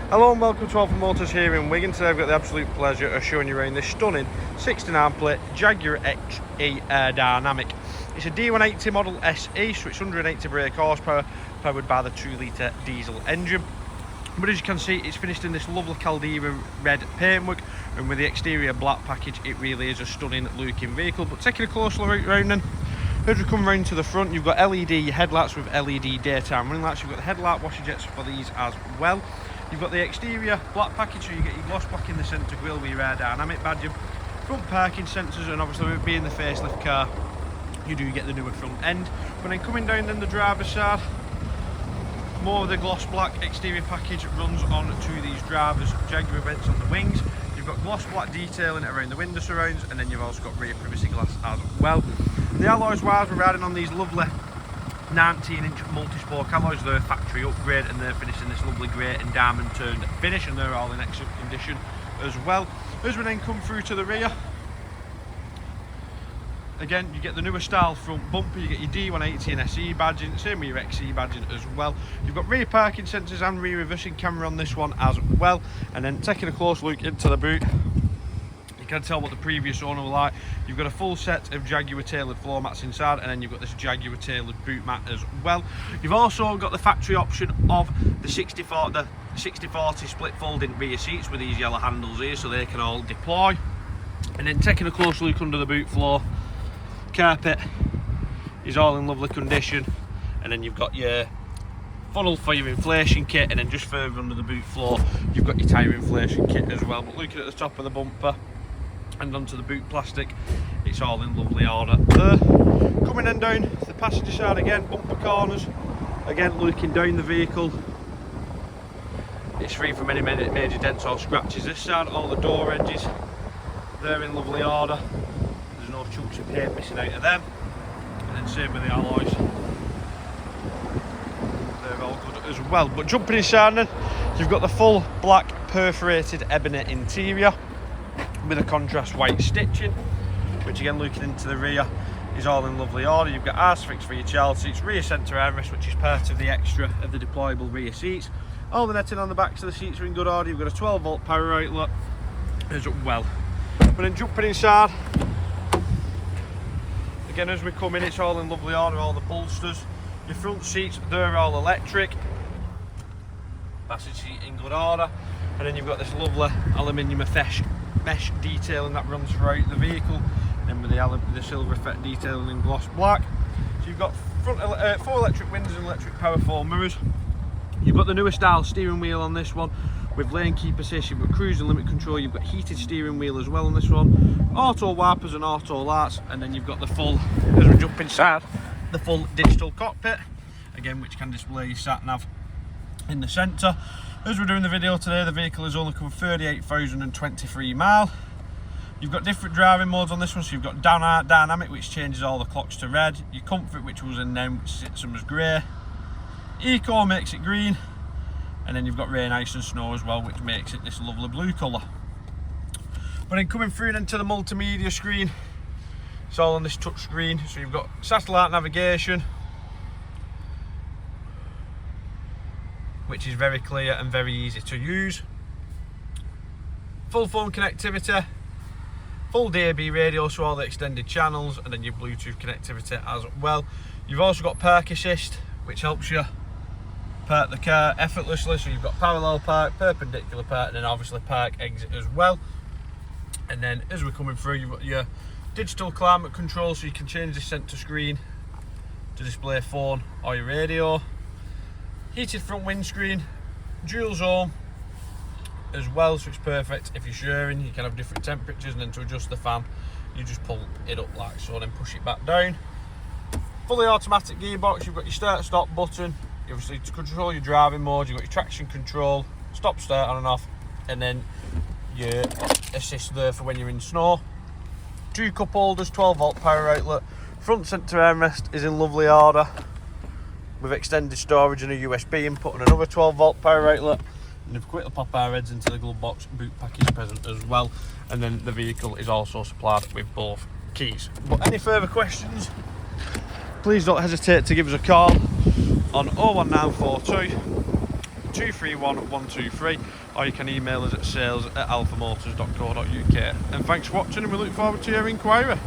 Hello and welcome to Alpha Motors here in Wigan. Today I've got the absolute pleasure of showing you around this stunning 69 plate Jaguar XE Dynamic. It's a D180 model SE, so it's 180 brake horsepower, powered by the 2-litre diesel engine. But as you can see, it's finished in this lovely Caldera Red paintwork, and with the exterior black package, it really is a stunning looking vehicle. But taking a closer look around then, as we come round to the front, you've got LED headlights with LED daytime running lights. You've got the headlight washer jets for these as well. You've got the exterior black package, so you get your gloss black in the centre grille with your air dynamic badge, front parking sensors, and obviously with being the facelift car, you do get the newer front end. But then coming down then the driver's side, more of the gloss black exterior package runs on to these drivers' Jaguar vents on the wings. You've got gloss black detailing around the window surrounds, and then you've also got rear privacy glass as well. The alloys wise, we're riding on these lovely 19-inch multi-spoke alloys. They're a factory upgrade, and they're finished in this lovely grey and diamond turned finish, and they're all in excellent condition as well. As we then come through to the rear, again you get the newer style front bumper, you get your D180 and SE badging, same with your XE badging as well. You've got rear parking sensors and rear reversing camera on this one as well. And then taking a close look into the boot, you can tell what the previous owner was like. You've got a full set of Jaguar tailored floor mats inside, and then you've got this Jaguar tailored boot mat as well. You've also got the factory option of the 60/40 split folding rear seats with these yellow handles here, so they can all deploy. And then taking a close look under the boot floor, carpet is all in lovely condition, and then you've got your funnel for your inflation kit, and then just further under the boot floor you've got your tyre inflation kit as well. But looking at the top of the bumper and onto the boot plastic, it's all in lovely order there. Coming then down the passenger side, again bumper corners, again looking down the vehicle, it's free from any major dents or scratches. This side, all the door edges, they're in lovely order, there's no chunks of paint missing out of them. And then same with the alloys, they're all good as well. But jumping inside then, you've got the full black perforated ebony interior with a contrast white stitching, which again looking into the rear is all in lovely order. You've got arse fix for your child seats, rear centre armrest, which is part of the extra of the deployable rear seats. All the netting on the backs of the seats are in good order. You've got a 12-volt power outlet as well. But then jumping inside, again as we come in, it's all in lovely order. All the bolsters, your front seats, they're all electric. Passenger seat in good order. And then you've got this lovely aluminium mesh detailing that runs throughout the vehicle, and then with the silver effect detailing in gloss black. So you've got front 4 electric windows and electric Powerfold mirrors. You've got the newer style steering wheel on this one with lane keep assist. You've got cruise and limit control. You've got heated steering wheel as well on this one, auto wipers and auto lights. And then you've got the full, as we jump inside, the full digital cockpit again, which can display your SAT-NAV in the centre. As we're doing the video today, the vehicle has only covered 38,023 miles. You've got different driving modes on this one, so you've got dynamic, which changes all the clocks to red, your comfort, which was in them, which sits them as grey, eco makes it green, and then you've got rain, ice and snow as well, which makes it this lovely blue colour. But then coming through into the multimedia screen, it's all on this touch screen, so you've got satellite navigation, which is very clear and very easy to use. Full phone connectivity, full DAB radio, so all the extended channels, and then your Bluetooth connectivity as well. You've also got park assist, which helps you park the car effortlessly. So you've got parallel park, perpendicular park, and then obviously park exit as well. And then as we're coming through, you've got your digital climate control, so you can change the centre screen to display phone or your radio. Heated front windscreen, dual zone as well, so it's perfect if you're sharing. You can have different temperatures, and then to adjust the fan you just pull it up like so, then push it back down. Fully automatic gearbox. You've got your start stop button, obviously to control your driving mode. You've got your traction control, stop start on and off, and then your assist there for when you're in snow. 2 cup holders, 12-volt power outlet. Front centre armrest is in lovely order with extended storage and a USB input and another 12-volt power outlet. And if we quickly pop our heads into the glove box, boot pack is present as well. And then the vehicle is also supplied with both keys. But any further questions, please don't hesitate to give us a call on 01942 231 123, or you can email us at sales@alphamotors.co.uk. And thanks for watching, and we look forward to your inquiry.